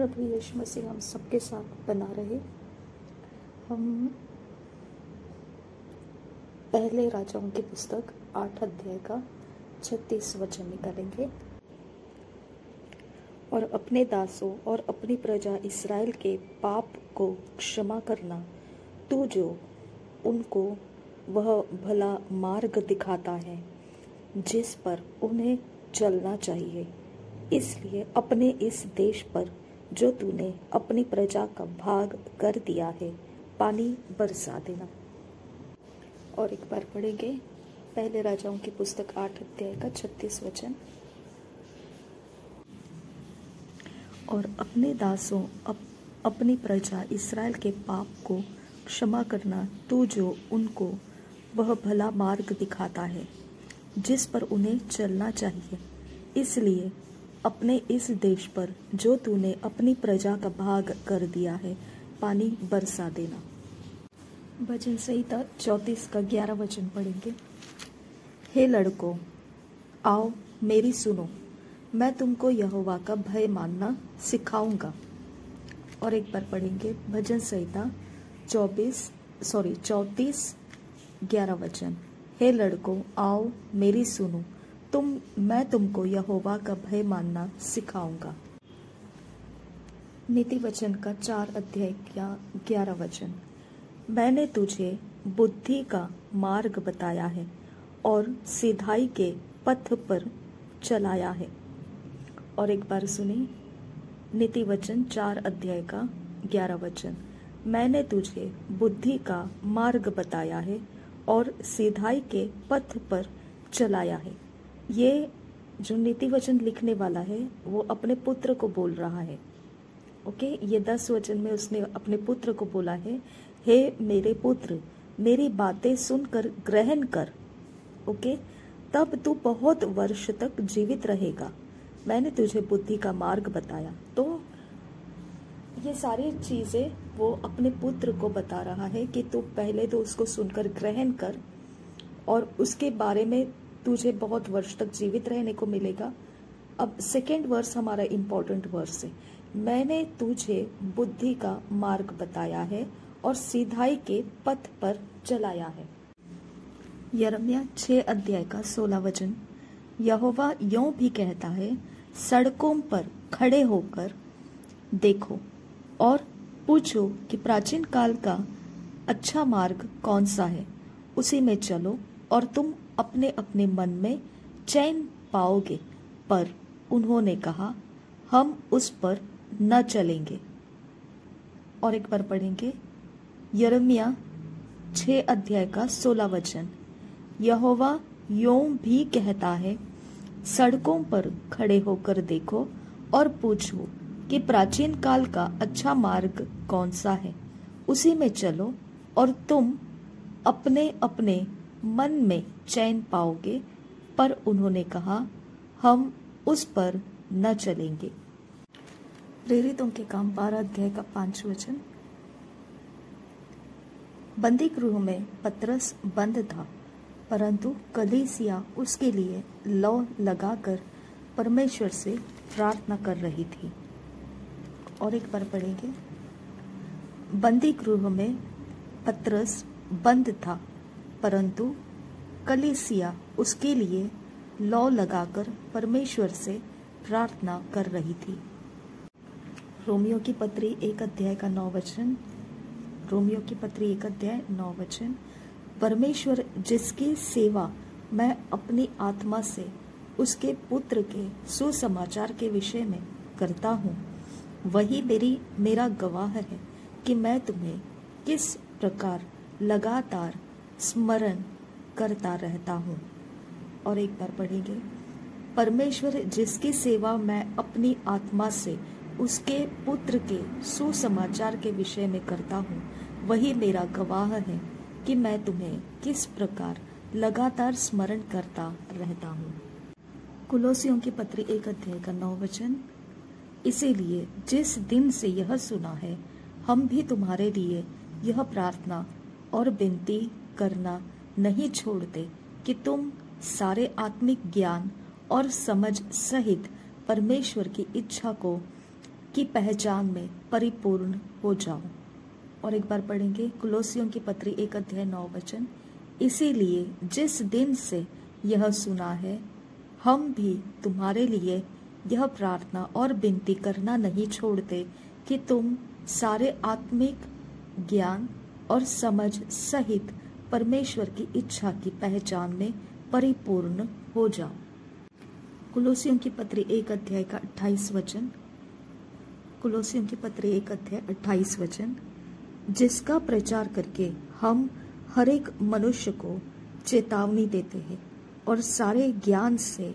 प्रभु यीशु मसीह हम सबके साथ बना रहे। हम पहले राजाओं की पुस्तक 8 अध्याय का 36 वचन निकालेंगे। और अपने दासों और अपनी प्रजा इस्राएल के पाप को क्षमा करना, तू जो उनको वह भला मार्ग दिखाता है जिस पर उन्हें चलना चाहिए। इसलिए अपने इस देश पर जो तूने अपनी प्रजा का भाग कर दिया है, पानी बरसा देना। और एक बार पढ़ेंगे पहले राजाओं की पुस्तक 8 अध्याय का 36 वचन। और अपने दासों अपनी प्रजा इस्राएल के पाप को क्षमा करना, तू जो उनको वह भला मार्ग दिखाता है जिस पर उन्हें चलना चाहिए। इसलिए अपने इस देश पर जो तूने अपनी प्रजा का भाग कर दिया है, पानी बरसा देना। भजन संहिता 34 का 11 वचन पढ़ेंगे। हे लड़कों, आओ मेरी सुनो, मैं तुमको यहोवा का भय मानना सिखाऊंगा। और एक बार पढ़ेंगे भजन संहिता 34 11 वचन। हे लड़कों, आओ मेरी सुनो, मैं तुमको यहोवा का भय मानना सिखाऊंगा। नीति वचन का 4 अध्याय का 11 वचन। मैंने तुझे बुद्धि का मार्ग बताया है और सिधाई के पथ पर चलाया है। और एक बार सुनी नीति वचन 4 अध्याय का 11 वचन। मैंने तुझे बुद्धि का मार्ग बताया है और सिधाई के पथ पर चलाया है। ये जो नीति वचन लिखने वाला है वो अपने पुत्र को बोल रहा है। ओके, ये 10 वचन में उसने अपने पुत्र को बोला है, हे मेरे पुत्र, मेरी बातें सुनकर ग्रहण कर। ओके, तब तू बहुत वर्ष तक जीवित रहेगा। मैंने तुझे बुद्धि का मार्ग बताया। तो ये सारी चीजें वो अपने पुत्र को बता रहा है कि तू पहले तो उसको सुनकर ग्रहण कर और उसके बारे में तुझे बहुत वर्ष तक जीवित रहने को मिलेगा। अब सेकेंड वर्स हमारा इम्पोर्टेंट वर्स है। मैंने तुझे बुद्धि का मार्ग बताया है और सिधाई के पथ पर चलाया है। यिर्मयाह 6 अध्याय का 16 वचन। यहोवा यों भी कहता है, सड़कों पर खड़े होकर देखो और पूछो कि प्राचीन काल का अच्छा मार्ग कौन सा है, उसी में चलो और तुम अपने अपने मन में चैन पाओगे। पर उन्होंने कहा, हम उस पर न चलेंगे। और एक बार पढ़ेंगे यिर्मयाह 6 अध्याय का 16 वचन। यहोवा यों भी कहता है, सड़कों पर खड़े होकर देखो और पूछो कि प्राचीन काल का अच्छा मार्ग कौन सा है, उसी में चलो और तुम अपने अपने मन में चैन पाओगे। पर उन्होंने कहा, हम उस पर न चलेंगे। प्रेरितों के काम 12 अध्याय का 5 वचन। बंदी गृह में पतरस बंद था, परंतु कलीसिया उसके लिए लौ लगाकर परमेश्वर से प्रार्थना कर रही थी। और एक बार पढ़ेंगे। बंदी गृह में पतरस बंद था, परंतु कलीसिया उसके लिए लौ लगाकर परमेश्वर से प्रार्थना कर रही थी। रोमियो की पत्री 1 अध्याय का 9 वचन। रोमियो की पत्री 1 अध्याय 9 वचन। परमेश्वर जिसकी सेवा मैं अपनी आत्मा से उसके पुत्र के सुसमाचार के विषय में करता हूँ, वही मेरा गवाह है कि मैं तुम्हें किस प्रकार लगातार स्मरण करता रहता हूँ। और एक बार पढ़ेंगे। परमेश्वर जिसकी सेवा मैं अपनी आत्मा से उसके पुत्र के सुसमाचार के विषय में करता हूँ, वही मेरा गवाह है कि मैं तुम्हें किस प्रकार लगातार स्मरण करता रहता हूँ। कुलोसियों की पत्री 1 अध्याय का 9 वचन। इसीलिए जिस दिन से यह सुना है, हम भी तुम्हारे लिए यह प्रार्थना और विनती करना नहीं छोड़ते कि तुम सारे आत्मिक ज्ञान और समझ सहित परमेश्वर की इच्छा को की पहचान में परिपूर्ण हो जाओ। और एक बार पढ़ेंगे कुलोसियों की पत्री 1 अध्याय 9 वचन। इसीलिए जिस दिन से यह सुना है, हम भी तुम्हारे लिए यह प्रार्थना और विनती करना नहीं छोड़ते कि तुम सारे आत्मिक ज्ञान और समझ सहित परमेश्वर की इच्छा की पहचान में परिपूर्ण हो जाओ। कुलोसियों की पत्री 1 अध्याय का 28 वचन। कुलोसियों की पत्री 1 अध्याय 28 वचन। जिसका प्रचार करके हम हर एक मनुष्य को चेतावनी देते हैं और सारे ज्ञान से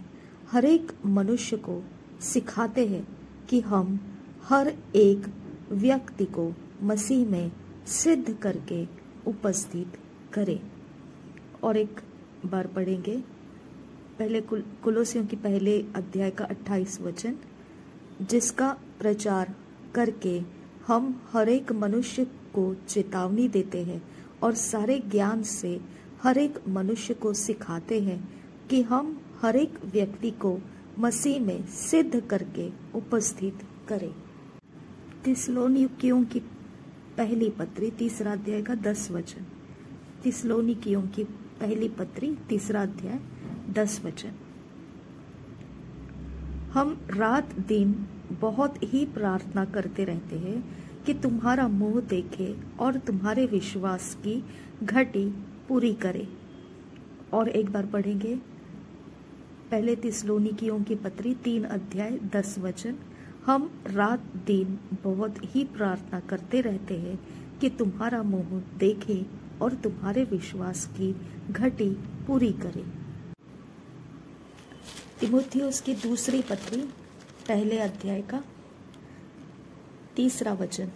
हर एक मनुष्य को सिखाते हैं कि हम हर एक व्यक्ति को मसीह में सिद्ध करके उपस्थित करें। और एक बार पढ़ेंगे पहले कुलोसियों की पहले अध्याय का 28 वचन। जिसका प्रचार करके हम हर एक मनुष्य को चेतावनी देते हैं और सारे ज्ञान से हर एक मनुष्य को सिखाते हैं कि हम हर एक व्यक्ति को मसीह में सिद्ध करके उपस्थित करें। थिस्सलुनीकियों की पहली पत्री 3 अध्याय का 10 वचन। थिस्सलुनीकियों की पहली पत्री 3 अध्याय 10 वचन। हम रात दिन बहुत ही प्रार्थना करते रहते हैं कि तुम्हारा मुंह देखे और तुम्हारे विश्वास की घटी पूरी करे। और एक बार पढ़ेंगे पहले थिस्सलुनीकियों की पत्री 3 अध्याय 10 वचन। हम रात दिन बहुत ही प्रार्थना करते रहते हैं कि तुम्हारा मुंह देखे और तुम्हारे विश्वास की घटी पूरी करे। तीमुथियुस की दूसरी पत्री पहले अध्याय का 3 वचन।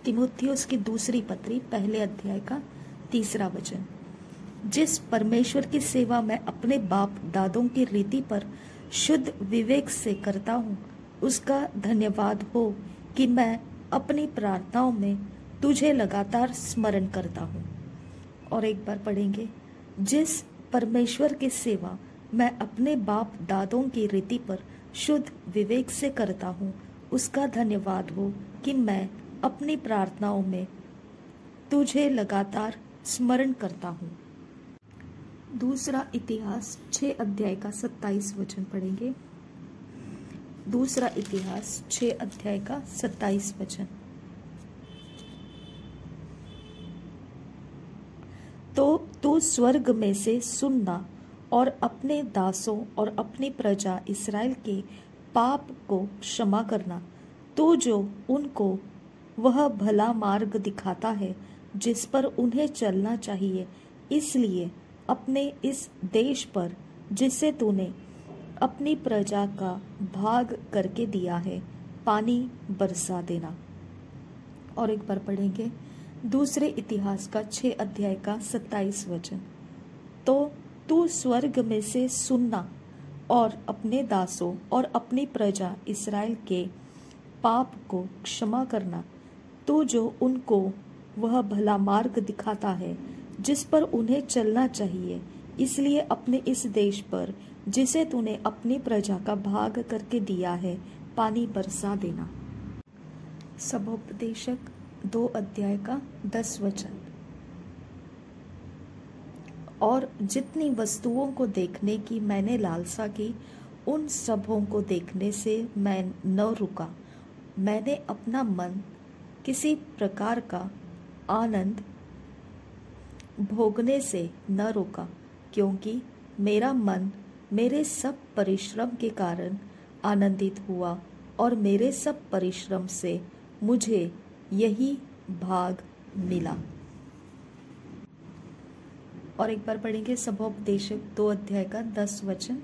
तीमुथियुस की दूसरी पत्री पहले अध्याय का 3 वचन। जिस परमेश्वर की सेवा मैं अपने बाप दादों की रीति पर शुद्ध विवेक से करता हूँ, उसका धन्यवाद हो कि मैं अपनी प्रार्थनाओं में तुझे लगातार स्मरण करता हूँ। और एक बार पढ़ेंगे जिस परमेश्वर की सेवा मैं अपने बाप दादों की रीति पर शुद्ध विवेक से करता हूँ, उसका धन्यवाद हो कि मैं अपनी प्रार्थनाओं में तुझे लगातार स्मरण करता हूँ। दूसरा इतिहास 6 अध्याय का 27 वचन पढ़ेंगे। दूसरा इतिहास 6 अध्याय का 27 वचन। तो तू स्वर्ग में से सुनना और अपने दासों और अपनी प्रजा इस्राएल के पाप को क्षमा करना, तो जो उनको वह भला मार्ग दिखाता है जिस पर उन्हें चलना चाहिए, इसलिए अपने इस देश पर जिसे तूने अपनी प्रजा का भाग करके दिया है, पानी बरसा देना। और एक बार पढ़ेंगे दूसरे इतिहास का 6 अध्याय का 27 वचन। तो तू स्वर्ग में से सुनना और अपने दासों और अपनी प्रजा इस्राएल के पाप को क्षमा करना, तो जो उनको वह भला मार्ग दिखाता है जिस पर उन्हें चलना चाहिए, इसलिए अपने इस देश पर जिसे तूने अपनी प्रजा का भाग करके दिया है, पानी बरसा देना। सबोपदेशक 2 अध्याय का 10 वचन। और जितनी वस्तुओं को देखने की मैंने लालसा की, उन सबों को देखने से मैं न रुका। मैंने अपना मन किसी प्रकार का आनंद भोगने से न रोका, क्योंकि मेरा मन मेरे सब परिश्रम के कारण आनंदित हुआ और मेरे सब परिश्रम से मुझे यही भाग मिला। और एक बार पढ़ेंगे सबोपदेशक 2 अध्याय का 10 वचन।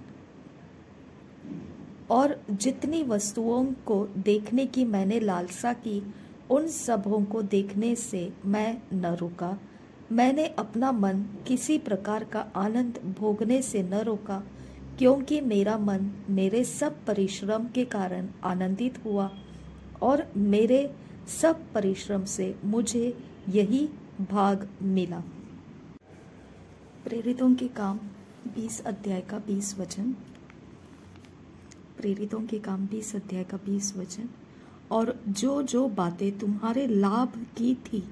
और जितनी वस्तुओं को देखने की मैंने लालसा की, उन सबों को देखने से मैं न रुका। मैंने अपना मन किसी प्रकार का आनंद भोगने से न रोका, क्योंकि मेरा मन मेरे सब परिश्रम के कारण आनंदित हुआ और मेरे सब परिश्रम से मुझे यही भाग मिला। प्रेरितों के काम 20 अध्याय का 20 वचन। प्रेरितों के काम 20 अध्याय का 20 वचन। और जो जो बातें तुम्हारे लाभ की थी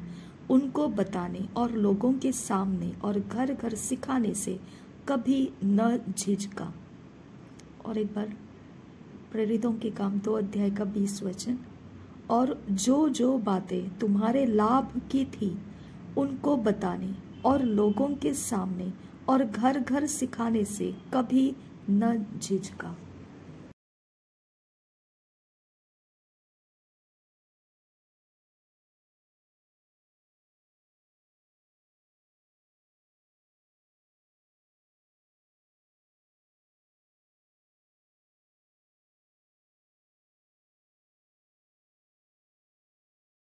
उनको बताने और लोगों के सामने और घर घर सिखाने से कभी न झिझका। और एक बार प्रेरितों के काम 2 अध्याय का 20 वचन। और जो जो बातें तुम्हारे लाभ की थी उनको बताने और लोगों के सामने और घर घर सिखाने से कभी न झिझका।